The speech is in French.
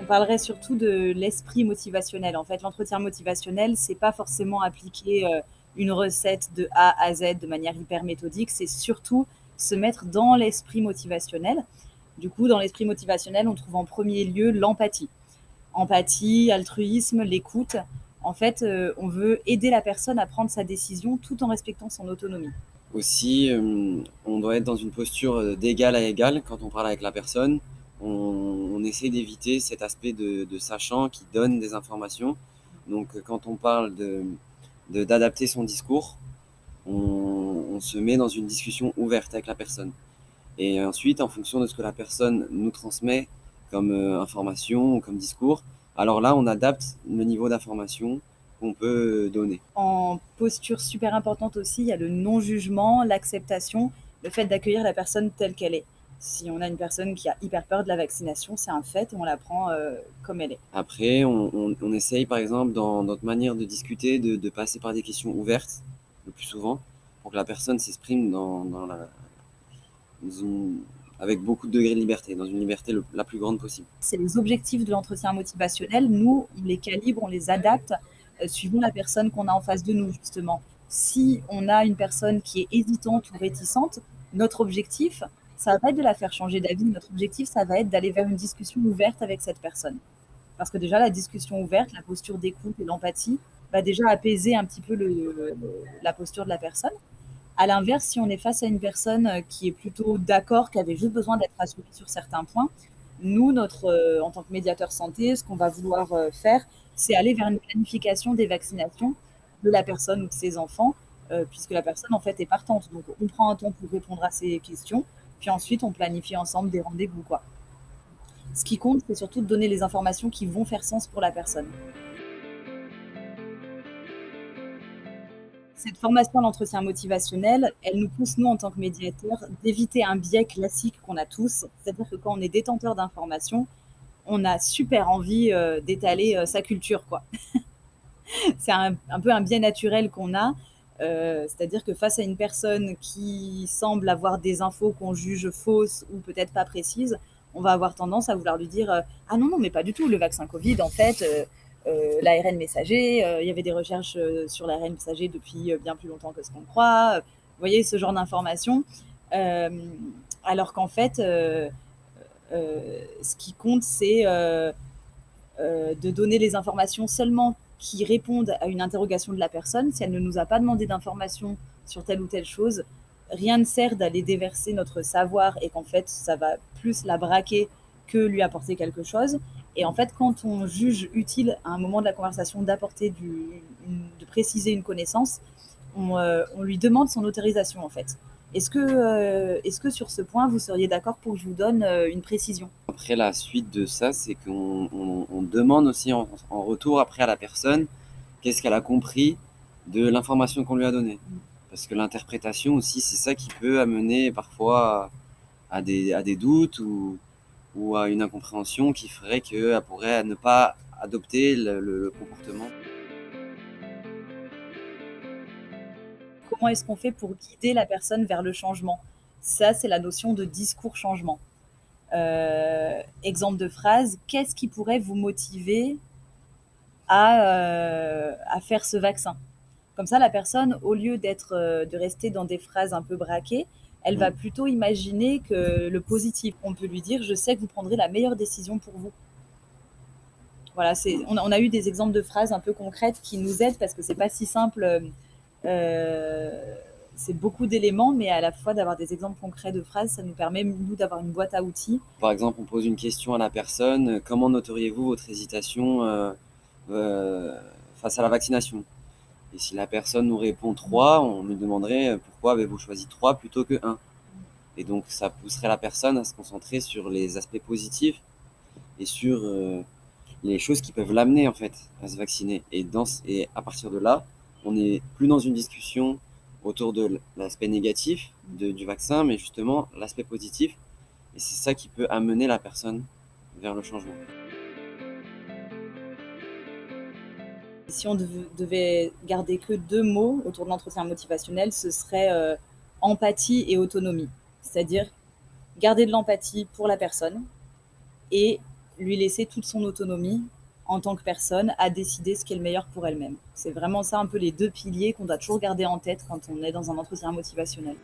On parlerait surtout de l'esprit motivationnel. En fait, l'entretien motivationnel, c'est pas forcément appliquer, une recette de A à Z de manière hyper méthodique, c'est surtout se mettre dans l'esprit motivationnel. Du coup, dans l'esprit motivationnel, on trouve en premier lieu l'empathie. Empathie, altruisme, l'écoute. En fait, on veut aider la personne à prendre sa décision tout en respectant son autonomie. Aussi, on doit être dans une posture d'égal à égal quand on parle avec la personne. On essaie d'éviter cet aspect de sachant qui donne des informations. Donc, quand on parle d'adapter son discours, on se met dans une discussion ouverte avec la personne. Et ensuite, en fonction de ce que la personne nous transmet comme information ou comme discours, alors là, on adapte le niveau d'information qu'on peut donner. En posture super importante aussi, il y a le non-jugement, l'acceptation, le fait d'accueillir la personne telle qu'elle est. Si on a une personne qui a hyper peur de la vaccination, c'est un fait et on la prend comme elle est. Après, on essaye, par exemple, dans notre manière de discuter, de passer par des questions ouvertes, le plus souvent, pour que la personne s'exprime dans avec beaucoup de degrés de liberté, dans une liberté la plus grande possible. C'est les objectifs de l'entretien motivationnel. Nous, on les calibre, on les adapte suivant la personne qu'on a en face de nous, justement. Si on a une personne qui est hésitante ou réticente, notre objectif, ça va pas être de la faire changer d'avis. Notre objectif, ça va être d'aller vers une discussion ouverte avec cette personne. Parce que déjà, la discussion ouverte, la posture d'écoute et l'empathie va déjà apaiser un petit peu la posture de la personne. À l'inverse, si on est face à une personne qui est plutôt d'accord, qui avait juste besoin d'être rassurée sur certains points, nous, en tant que médiateur santé, ce qu'on va vouloir faire, c'est aller vers une planification des vaccinations de la personne ou de ses enfants, puisque la personne, en fait, est partante. Donc, on prend un temps pour répondre à ces questions, puis ensuite, on planifie ensemble des rendez-vous, quoi. Ce qui compte, c'est surtout de donner les informations qui vont faire sens pour la personne. Cette formation à l'entretien motivationnel, elle nous pousse, nous, en tant que médiateurs, d'éviter un biais classique qu'on a tous. C'est-à-dire que quand on est détenteur d'informations, on a super envie d'étaler sa culture, quoi. C'est un peu un biais naturel qu'on a. C'est-à-dire que face à une personne qui semble avoir des infos qu'on juge fausses ou peut-être pas précises, on va avoir tendance à vouloir lui dire ah non, non, mais pas du tout, le vaccin Covid, en fait, l'ARN messager, il y avait des recherches sur l'ARN messager depuis bien plus longtemps que ce qu'on croit. Vous voyez, ce genre d'informations. Euh, alors qu'en fait, ce qui compte, c'est de donner les informations seulement qui répondent à une interrogation de la personne. Si elle ne nous a pas demandé d'informations sur telle ou telle chose, rien ne sert d'aller déverser notre savoir et qu'en fait, ça va plus la braquer que lui apporter quelque chose. Et en fait, quand on juge utile à un moment de la conversation de préciser une connaissance, on lui demande son autorisation en fait. Est-ce que sur ce point, vous seriez d'accord pour que je vous donne une précision? Après, la suite de ça, c'est qu'on demande aussi en retour après à la personne qu'est-ce qu'elle a compris de l'information qu'on lui a donnée. Parce que l'interprétation aussi, c'est ça qui peut amener parfois à des doutes ou à une incompréhension qui ferait qu'elle pourrait ne pas adopter le comportement. Comment est-ce qu'on fait pour guider la personne vers le changement? Ça, c'est la notion de discours changement. Exemple de phrase, qu'est-ce qui pourrait vous motiver à faire ce vaccin? Comme ça, la personne, au lieu de rester dans des phrases un peu braquées, elle va Mm. plutôt imaginer que le positif. On peut lui dire, je sais que vous prendrez la meilleure décision pour vous. Voilà, on a eu des exemples de phrases un peu concrètes qui nous aident parce que c'est pas si simple. Euh, c'est beaucoup d'éléments, mais à la fois d'avoir des exemples concrets de phrases, ça nous permet, nous, d'avoir une boîte à outils. Par exemple, on pose une question à la personne, comment noteriez-vous votre hésitation euh, face à la vaccination? Et si la personne nous répond 3, on lui demanderait pourquoi avez-vous choisi 3 plutôt que un. Et donc, ça pousserait la personne à se concentrer sur les aspects positifs et sur les choses qui peuvent l'amener en fait à se vacciner. Et à partir de là, on n'est plus dans une discussion autour de l'aspect négatif du vaccin, mais justement l'aspect positif. Et c'est ça qui peut amener la personne vers le changement. Si on devait garder que deux mots autour de l'entretien motivationnel, ce serait empathie et autonomie. C'est-à-dire garder de l'empathie pour la personne et lui laisser toute son autonomie en tant que personne à décider ce qui est le meilleur pour elle-même. C'est vraiment ça un peu les deux piliers qu'on doit toujours garder en tête quand on est dans un entretien motivationnel.